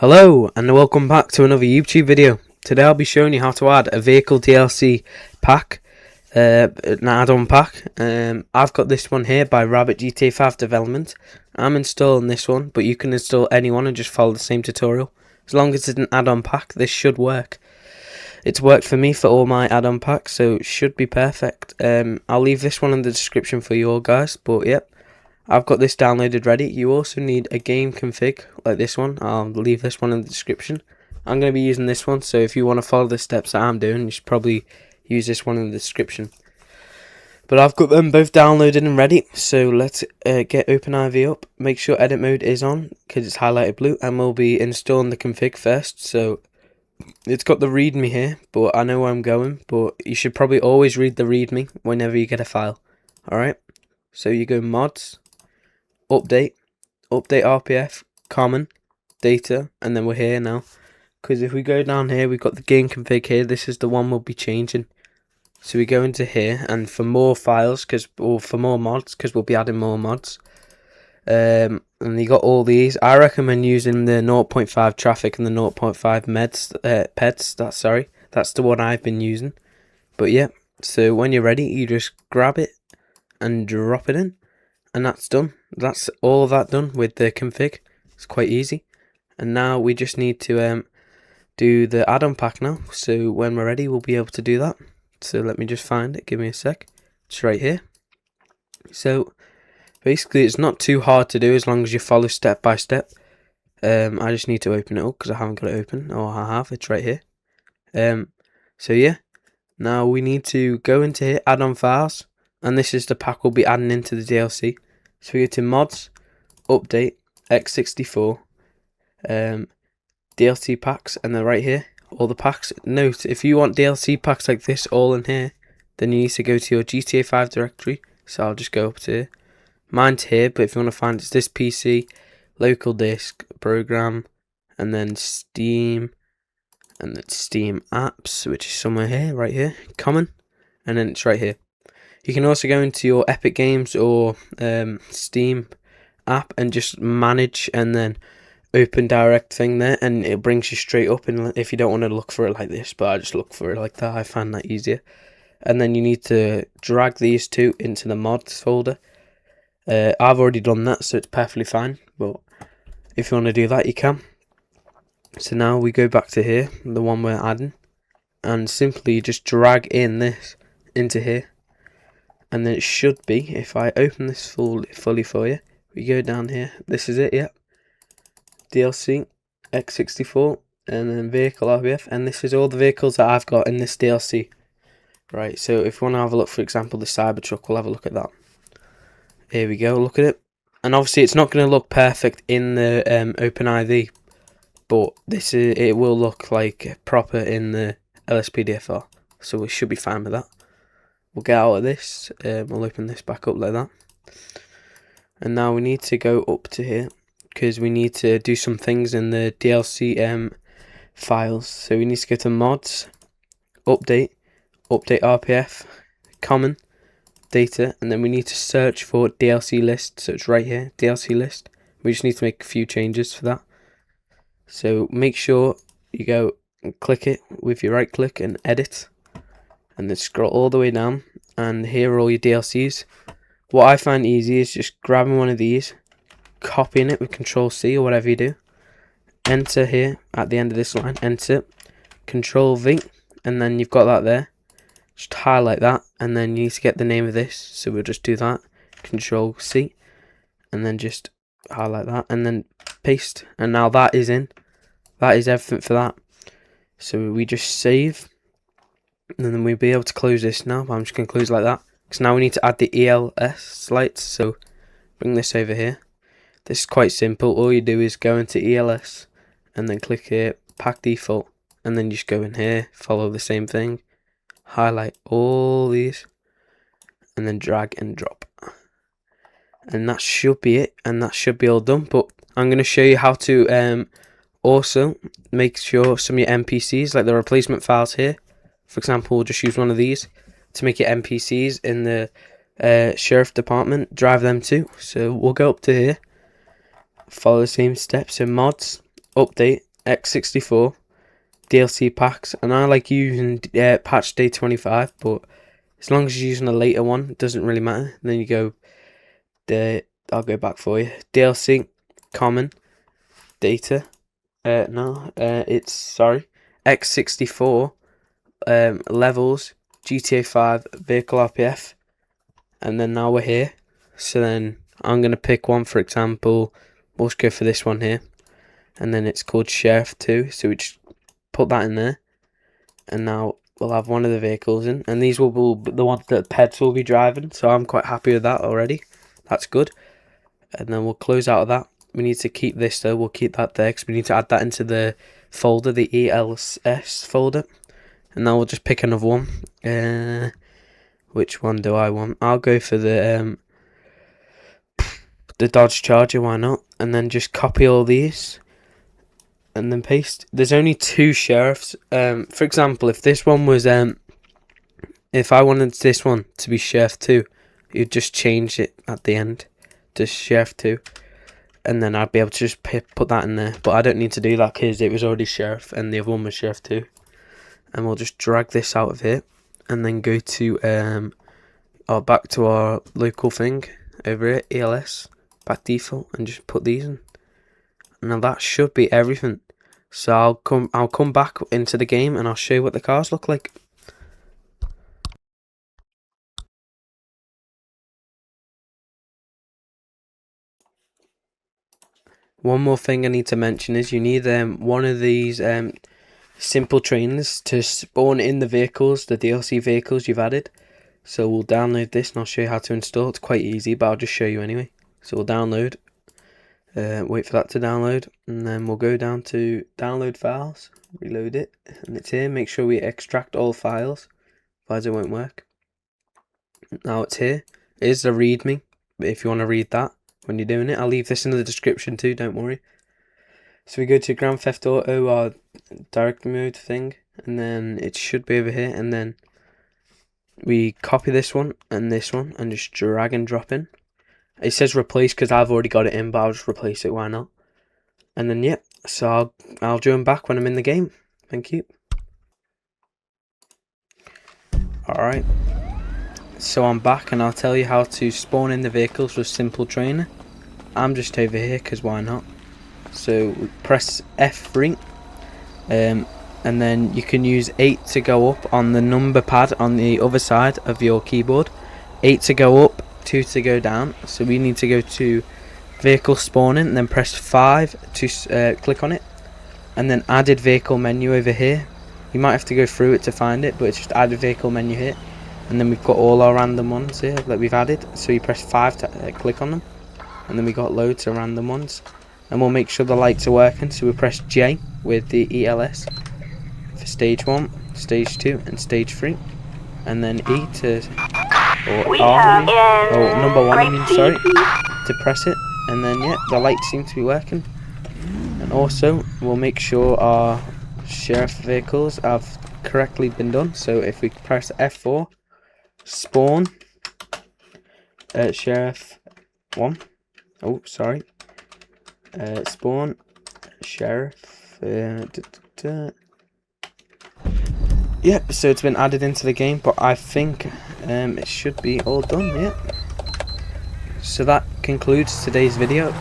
Hello and welcome back to another YouTube video. Today I'll be showing you how to add a vehicle DLC pack, an add-on pack. I've got this one here by Rabbit GTA 5 Development. I'm installing this one, but you can install any one and just follow the same tutorial. As long as it's an add-on pack, this should work. It's worked for me for all my add-on packs, so it should be perfect. I'll leave this one in the description for you all guys, but yep. I've got this downloaded ready. You also need a game config like this one. I'll leave this one in the description. I'm going to be using this one, so if you want to follow the steps that I'm doing, you should probably use this one in the description. But I've got them both downloaded and ready, so let's get OpenIV up. Make sure edit mode is on because it's highlighted blue, and we'll be installing the config first. So it's got the readme here, but I know where I'm going, but you should probably always read the readme whenever you get a file. Alright, so you go mods, update RPF, common, data, and then we're here now. Because if we go down here, we've got the game config here. This is the one we'll be changing. So we go into here, and for more files, or for more mods, because we'll be adding more mods. And you got all these. I recommend using the 0.5 traffic and the 0.5 peds. That's the one I've been using. But yeah, so when you're ready, you just grab it and drop it in. And that's done. That's all of that done with the config. It's quite easy. And now we just need to do the add-on pack now. So when we're ready, we'll be able to do that. So let me just find it. Give me a sec. It's right here. So basically, it's not too hard to do as long as you follow step by step. I just need to open it up because I haven't got it open. Oh, I have. It's right here. So yeah. Now we need to go into here, add-on files. And this is the pack we'll be adding into the DLC. So we go to mods, update, x64, DLC packs, and then right here, all the packs. Note, if you want DLC packs like this all in here, then you need to go to your GTA 5 directory. So I'll just go up to here. Mine's here, but if you want to find it's this PC, local disk, program, and then Steam, and then Steam apps, which is somewhere here, right here, common, and then it's right here. You can also go into your Epic Games or Steam app and just manage and then open direct thing there, and it brings you straight up. And if you don't want to look for it like this, but I just look for it like that, I find that easier. And then you need to drag these two into the mods folder. I've already done that, so it's perfectly fine. But if you want to do that, you can. So now we go back to here, the one we're adding, and simply just drag in this into here. And then it should be, if I open this fully for you, we go down here. This is it, yep. DLC, x64, and then vehicle RPF. And this is all the vehicles that I've got in this DLC. Right, so if you want to have a look, for example, the Cybertruck, we'll have a look at that. Here we go, look at it. And obviously it's not going to look perfect in the OpenIV, but it will look like proper in the LSPDFR. So we should be fine with that. We'll get out of this, we'll open this back up like that. And now we need to go up to here, because we need to do some things in the DLC files. So we need to go to mods, update RPF, common, data, and then we need to search for DLC list. So it's right here, DLC list. We just need to make a few changes for that. So make sure you go and click it with your right click and edit. And then scroll all the way down, and here are all your DLCs. What I find easy is just grabbing one of these, copying it with Control-C or whatever you do, enter here at the end of this line, enter, Control-V, and then you've got that there. Just highlight that, and then you need to get the name of this, so we'll just do that, Control-C, and then just highlight that, and then paste, and now that is in. That is everything for that. So we just save. And then we'll be able to close this now. I'm just going to close like that. Because now we need to add the ELS lights. So bring this over here. This is quite simple. All you do is go into ELS and then click here, pack default. And then you just go in here, follow the same thing. Highlight all these. And then drag and drop. And that should be it. And that should be all done. But I'm going to show you how to also make sure some of your NPCs, like the replacement files here. For example, we'll just use one of these to make your NPCs in the sheriff department, drive them too. So we'll go up to here, follow the same steps in mods, update X64 DLC packs, and I like using patch day 25, but as long as you're using a later one, it doesn't really matter. Then you go I'll go back for you. DLC common data. It's X64 levels, GTA 5 vehicle RPF, and then now we're here. So then I'm gonna pick one, for example. We'll just go for this one here, and then it's called Sheriff 2. So we just put that in there, and now we'll have one of the vehicles in, and these will be the ones that Pets will be driving. So I'm quite happy with that already. That's good. And then we'll close out of that. We need to keep this though. We'll keep that there because we need to add that into the folder, the ELS folder. And now we'll just pick another one. Which one do I want? I'll go for the Dodge Charger. Why not? And then just copy all these, and then paste. There's only 2 sheriffs. For example, if this one was if I wanted this one to be Sheriff 2, you'd just change it at the end to Sheriff 2, and then I'd be able to just put that in there. But I don't need to do that because it was already Sheriff and the other one was Sheriff 2. And we'll just drag this out of here, and then go to back to our local thing over here, ELS back default, and just put these in. Now that should be everything. So I'll come back into the game and I'll show you what the cars look like. One more thing I need to mention is you need one of these simple trainers to spawn in the vehicles, the DLC vehicles you've added. So we'll download this and I'll show you how to install. It's quite easy, but I'll just show you anyway. So we'll download, wait for that to download, and then we'll go down to download files, reload it, and it's here. Make sure we extract all files, otherwise it won't work. Now it's here. It is the readme, but if you want to read that when you're doing it, I'll leave this in the description too, don't worry. So we go to Grand Theft Auto, our direct mode thing, and then it should be over here, and then we copy this one and just drag and drop in. It says replace because I've already got it in, but I'll just replace it, why not? And then yeah, so I'll join back when I'm in the game. Thank you. Alright, so I'm back and I'll tell you how to spawn in the vehicles with Simple Trainer. I'm just over here because why not? So we press F3, and then you can use 8 to go up on the number pad on the other side of your keyboard. 8 to go up, 2 to go down. So we need to go to vehicle spawning and then press 5 to click on it, and then added vehicle menu over here. You might have to go through it to find it, but it's just added vehicle menu here, and then we've got all our random ones here that we've added. So you press 5 to click on them, and then we got loads of random ones. And we'll make sure the lights are working, so we press J with the ELS for stage 1, stage 2 and stage 3, and then E to, or R or number 1 I mean, sorry, to press it. And then yeah, the lights seem to be working. And also we'll make sure our sheriff vehicles have correctly been done. So if we press F4, spawn sheriff 1, oh sorry, spawn sheriff, yep, so it's been added into the game, but I think it should be all done. Yeah, so that concludes today's video.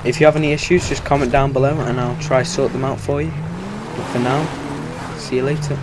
If you have any issues, just comment down below and I'll try sort them out for you. But for now, see you later.